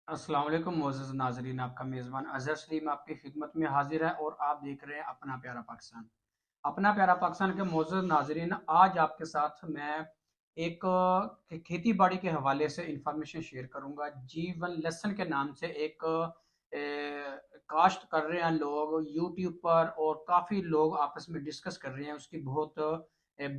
अस्सलाम वालेकुम मोअज़्ज़ज़ नाज़रीन, आपका मेज़बान अज़हर सलीम आपकी खिदमत में हाज़िर है और आप देख रहे हैं अपना प्यारा पाकिस्तान। अपना प्यारा पाकिस्तान के मोअज़्ज़ज़ नाज़रीन, आज आपके साथ मैं एक खेती बाड़ी के हवाले से इंफॉर्मेशन शेयर करूंगा। जीवन लेसन के नाम से एक कास्ट कर रहे हैं लोग यूट्यूब पर और काफ़ी लोग आपस में डिस्कस कर रहे हैं। उसकी बहुत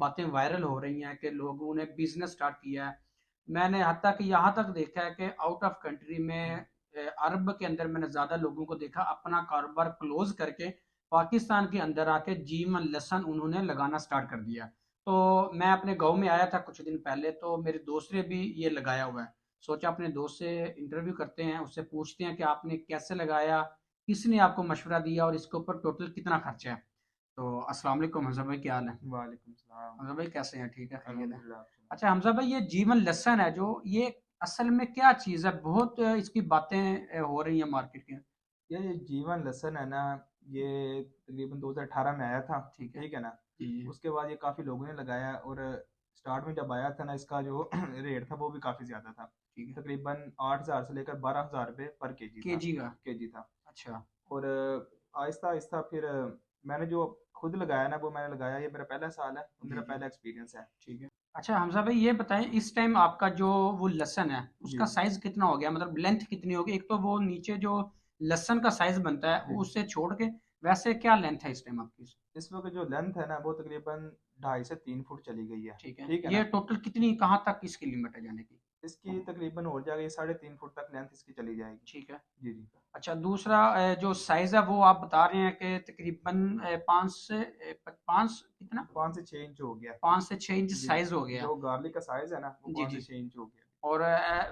बातें वायरल हो रही हैं कि लोगों ने बिजनेस स्टार्ट किया है। मैंने हत्ता कि यहाँ तक देखा है कि आउट ऑफ कंट्री में अरब के अंदर मैंने ज़्यादा लोगों को देखा अपना कारोबार क्लोज करके पाकिस्तान के अंदर आके जीवन लेसन उन्होंने लगाना स्टार्ट कर दिया। तो मैं अपने गांव में आया था कुछ दिन पहले, तो मेरे दोस्त ने भी ये लगाया हुआ है। सोचा अपने दोस्त से इंटरव्यू करते हैं, उससे पूछते हैं कि आपने कैसे लगाया, किसने आपको मशवरा दिया और इसके ऊपर टोटल कितना खर्चा है। तो अस्सलाम वालेकुम हमजा भाई, क्या हाल है? वालेकुम सलाम। हमजा भाई कैसे हैं? ठीक है, खैरियत है? अल्हम्दुलिल्लाह, आप सुनाओ। अच्छा हमजा भाई, ये जीवन लेसन है जो, ये असल में क्या चीज़ है? बहुत इसकी बातें हो रही हैं मार्केट के। ये जीवन लेसन है ना, ये तकरीबन 2018 में आया था। ठीक है। ठीक है ना। जी जी। उसके बाद ये काफ़ी लोगों ने लगाया और स्टार्ट में जब आया था ना, इसका जो रेट था वो भी काफ़ी ज़्यादा था। ठीक है। तकरीबन 8,000 से लेकर 12,000 रुपये पर केजी था। केजी का? केजी था। अच्छा। और आहिस्ता आहिस्ता फिर मैंने जो खुद लगाया ना, वो मैंने लगाया, ये मेरा पहला साल है और जी मेरा जी। पहला एक्सपीरियंस है। ठीक है। अच्छा हमजा भाई, ये बताएं इस टाइम आपका जो वो लहसन है जी उसका साइज कितना हो गया, मतलब लेंथ कितनी होगी? एक तो वो नीचे जो लहसन का साइज बनता है जी। उससे छोड़ के वैसे क्या लेंथ है इस टाइम आपकी? इस वक्त जो लेंथ है ना, वो तकरीबन 2.5 से 3 फुट चली गई है। ठीक है। ठीक है ये ना। टोटल कितनी, कहाँ तक इसकी लिमिट है जाने की? इसकी तकरीबन हो जाएगी 3.5 फुट तक लेंथ इसकी चली जाएगी। ठीक है। जी जी। अच्छा, दूसरा जो साइज है वो आप बता रहे हैं कि तकरीबन 5 कितना, 5 से 6 इंच हो गया। 5 से 6 इंच जी। साइज हो गया? जो गार्लिक का साइज है ना, वो जी पाँच जी। से छह इंच हो गया। और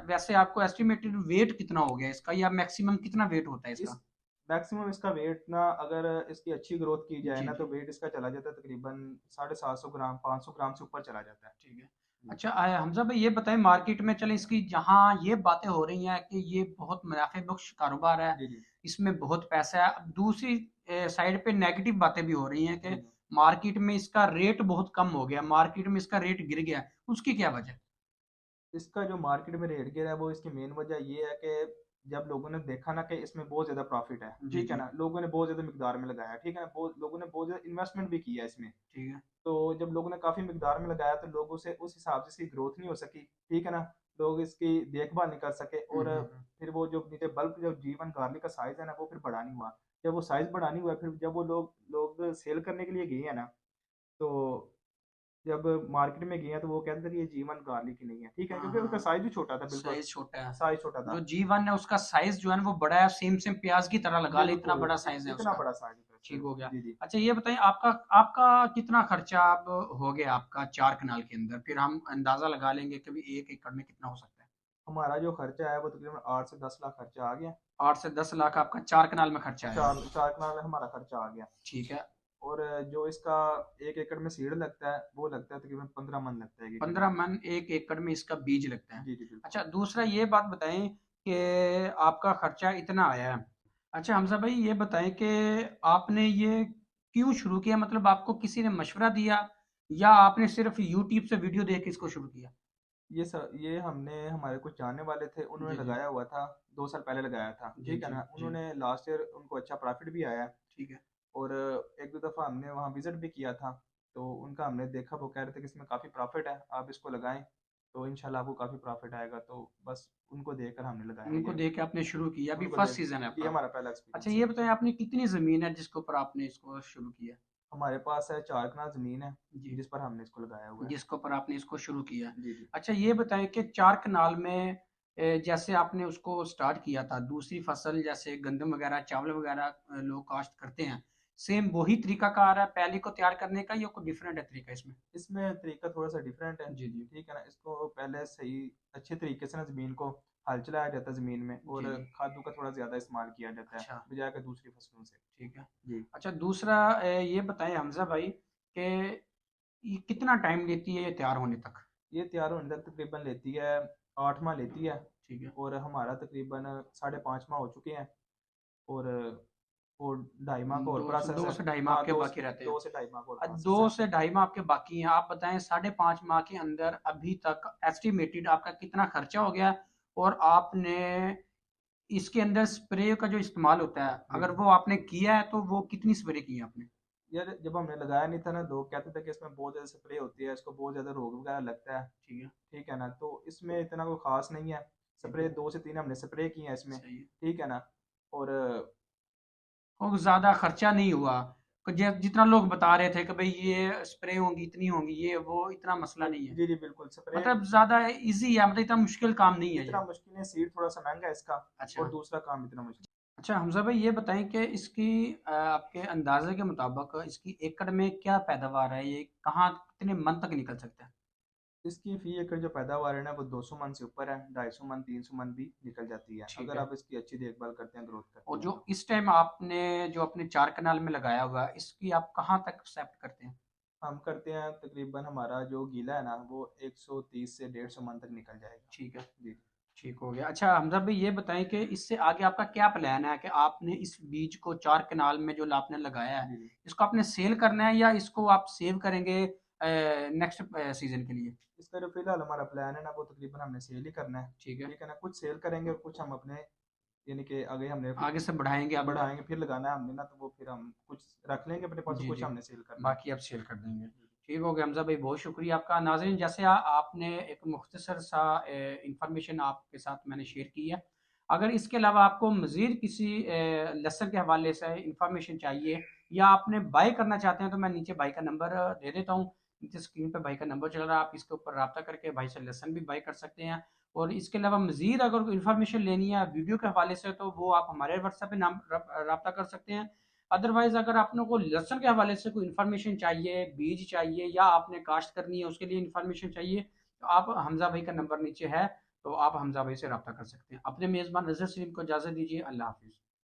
वैसे आपको एस्टिमेटेड वेट कितना हो गया इसका, या मैक्सिमम कितना वेट होता है इस इसका? मैक्सिमम इसका वेट ना, अगर इसकी अच्छी ग्रोथ की जाए जी ना, तो जी। वेट इसका चला जाता है तकरीबन 750 ग्राम, 500 ग्राम से ऊपर चला जाता है। ठीक है। जी। अच्छा हमजा भाई, ये बताएं मार्केट में चले इसकी जहाँ ये बातें हो रही हैं कि ये बहुत मुनाफे बख्श कारोबार है, जी जी। इसमें बहुत पैसा है, अब दूसरी साइड पे नेगेटिव बातें भी हो रही हैं जी कि जी। मार्केट में इसका रेट बहुत कम हो गया, मार्केट में इसका रेट गिर गया। उसकी क्या वजह? इसका जो मार्केट में रेट गिरा है, वो इसकी मेन वजह ये है कि जब लोगों ने देखा ना कि इसमें बहुत ज़्यादा प्रॉफिट है। जी ठीक है जी। ना, लोगों ने बहुत ज़्यादा मिकदार में लगाया। ठीक है ना, बहुत लोगों ने बहुत ज़्यादा इन्वेस्टमेंट भी किया है इसमें। ठीक है। तो जब लोगों ने काफ़ी मिकदार में लगाया, तो लोगों से उस हिसाब से इसकी ग्रोथ नहीं हो सकी। ठीक है ना। लोग इसकी देखभाल नहीं कर सके, और फिर वो जो नीचे बल्ब, जो जीवन गार्लिक का साइज़ है ना, वो फिर बड़ा नहीं हुआ। जब वो साइज़ बड़ा नहीं हुआ, फिर जब वो लोग लोग सेल करने के लिए गए हैं ना, तो जब मार्केट में गए हैं, तो वो कहते थे कि ये जीवन गार्लिक ही नहीं है। ठीक है, हाँ क्योंकि हाँ उसका हाँ। साइज़ भी छोटा था, बिल्कुल साइज छोटा है। साइज़ छोटा जो था। G1 है उसका साइज जो है ना वो बड़ा है, सेम सेम प्याज की तरह लगा ले, इतना बिल्कुल बड़ा साइज है इतना उसका। बड़ा साइज़ था ठीक इसका। हो गया। जी जी। अच्छा ये बताइए, आपका आपका कितना खर्चा अब हो गया आपका 4 कनाल के अंदर, फिर हम अंदाजा लगा लेंगे कि भी 1 एकड़ में कितना हो सकता है। हमारा जो खर्चा है वो तकरीबन 8 से 10 लाख खर्चा आ गया। 8 से 10 लाख आपका 4 कनाल में खर्चा आया है। 4 4 कनाल में हमारा खर्चा आ गया। ठीक है। और जो इसका 1 एकड़ में सीड लगता है, वो लगता है तकरीबन 15 मन लगता है 1 एकड़ में। 15 मन 1 एकड़ में इसका बीज लगता है। जी जी बिल्कुल। अच्छा दूसरा ये बात बताएं कि आपका खर्चा इतना आया है। अच्छा हमजा भाई, ये बताएं कि आपने ये क्यों शुरू किया, मतलब आपको किसी ने मशवरा दिया या आपने सिर्फ यूट्यूब से वीडियो देख के इसको शुरू किया? ये हमने, हमारे कुछ जानने वाले थे, उन्होंने जी जी। लगाया हुआ था। 2 साल पहले लगाया था। जी ठीक है जी। ना, जी। उन्होंने लास्ट ईयर उनको अच्छा प्रॉफिट भी आया है। ठीक है। और एक दो दफ़ा हमने वहाँ विज़िट भी किया था। तो उनका हमने देखा, वो कह रहे थे कि इसमें काफ़ी प्रॉफिट है, आप इसको लगाएं, तो इंशाल्लाह आपको काफ़ी प्रॉफिट आएगा। तो बस उनको देखकर हमने लगाया उनको ये। देख के आपने शुरू किया, अभी उनको फर्स्ट देख, सीजन है ये आपका? हमारा पहला अच्छा एक्सपीरियंस ये है। बताएं, आपने कितनी जमीन है जिसके ऊपर आपने इसको शुरू किया? हमारे पास है 4 कनाल ज़मीन है, जी। जिस पर हमने इसको लगाया हुआ है। जिसके ऊपर आपने इसको शुरू किया। जी जी। अच्छा ये बताएं कि 4 कनाल में जैसे आपने उसको स्टार्ट किया था, दूसरी फसल जैसे गंदम वगैरह चावल वगैरह लोग काश्त करते हैं, सेम वही तरीका कार है पहले को तैयार करने का, या कोई डिफरेंट है तरीका इसमें? इसमें तरीका थोड़ा सा डिफरेंट है। जी जी। ठीक है ना, इसको पहले सही अच्छे तरीके से ना ज़मीन को हल चलाया जाता है ज़मीन में, जी और जी। खादों का थोड़ा ज़्यादा इस्तेमाल किया जाता है, अच्छा। बजाय कि दूसरी फसलों से। ठीक है। जी। अच्छा दूसरा ये बताएं हमजा भाई कि ये कितना टाइम लेती है ये तैयार होने तक? ये तैयार होने तक तकरीबन लेती है 8 माह लेती है। ठीक है। और हमारा तकरीबन 5.5 माह हो चुके हैं। और और 2.5 माह का और दो से प्रोसेस दो है। से ढाई माह हाँ, आपके बाकी रहते हैं। 2 से 2.5 माह का और दो प्रोसेस है। से ढाई माह आपके बाकी हैं। आप बताएं 5.5 माह के अंदर अभी तक एस्टिमेटेड आपका कितना खर्चा हो गया, और आपने इसके अंदर स्प्रे का जो इस्तेमाल होता है, जी अगर वो आपने किया है तो वो कितनी स्प्रे की है आपने? यार, जब हमने लगाया नहीं था ना, लोग कहते थे कि इसमें बहुत ज़्यादा स्प्रे होती है, इसको बहुत ज़्यादा रोग वगैरह लगता है। ठीक है। ठीक है ना, तो इसमें इतना कोई ख़ास नहीं है। ठीक स्प्रे है। 2 से 3 हमने स्प्रे किए हैं इसमें। सही है। ठीक है ना। और और ज़्यादा खर्चा नहीं हुआ, जितना लोग बता रहे थे कि भाई ये स्प्रे होंगी, इतनी होंगी, ये वो, इतना मसला नहीं है। जी जी बिल्कुल, स्प्रे मतलब ज़्यादा इजी है, मतलब इतना मुश्किल काम नहीं है इतना ये। मुश्किल है, सीड थोड़ा सा महंगा है इसका, अच्छा। और दूसरा काम इतना मुश्किल। अच्छा हमजा भाई, ये बताएं कि इसकी आपके अंदाजे के मुताबिक इसकी एकड़ में क्या पैदावार है, ये कहाँ कितने मन तक निकल सकता है? इसकी फी एकड़ जो पैदावार है ना, वो 200 मन से ऊपर है, 250 मन 300 मन भी निकल जाती है, ठीक अगर है। आप इसकी अच्छी देखभाल करते हैं, ग्रोथ और करते हैं जो तो। इस टाइम आपने जो अपने 4 कनाल में लगाया हुआ है, इसकी आप कहाँ तक एक्सेप्ट करते हैं? हम करते हैं तकरीबन, हमारा जो गीला है ना, वो 130 से 150 मन तक निकल जाएगा। ठीक है। जी। ठीक हो गया। अच्छा हमजा भाई, ये बताएं कि इससे आगे आपका क्या प्लान है, कि आपने इस बीज को 4 कनाल में जो आपने लगाया है, जी जी। इसको आपने सेल करना है या इसको आप सेव करेंगे नेक्स्ट सीजन के लिए? इसका जो फिलहाल हमारा प्लान है ना, वो तकरीबन हमने सेल ही करना है। ठीक है। ठीक है ना, कुछ सेल करेंगे और कुछ हम अपने, यानी कि आगे हमने आगे से बढ़ाएंगे आप? बढ़ाएंगे, फिर लगाना है हमने ना, तो वो फिर हम कुछ रख लेंगे अपने पास और जी कुछ जी। हमने सेल करना है। बाकी आप सेल कर देंगे। ठीक हो गया हमजा भाई, बहुत शुक्रिया आपका। नाज़रीन, जैसे आपने एक मुख्तसर सा इंफॉर्मेशन आपके साथ मैंने शेयर की है। अगर इसके अलावा आपको मज़ीद किसी लेसन के हवाले से इंफॉर्मेशन चाहिए या आपने बाय करना चाहते हैं, तो मैं नीचे भाई का नंबर दे देता हूँ। नीचे स्क्रीन पे भाई का नंबर चल रहा है, आप इसके ऊपर रब्ता करके भाई से लेसन भी बाय कर सकते हैं। और इसके अलावा मज़ीद अगर कोई इन्फॉर्मेशन लेनी है वीडियो के हवाले से, तो वो आप हमारे व्हाट्सएप पे नाम रब्ता कर सकते हैं। अदरवाइज अगर आपने को लहसुन के हवाले से कोई इन्फॉर्मेशन चाहिए, बीज चाहिए, या आपने काश्त करनी है उसके लिए इन्फॉर्मेशन चाहिए, तो आप हमजा भाई का नंबर नीचे है, तो आप हमजा भाई से रब्ता कर सकते हैं। अपने मेज़बान नज़र सलीम को इजाज़त दीजिए। अल्लाह हाफिज़।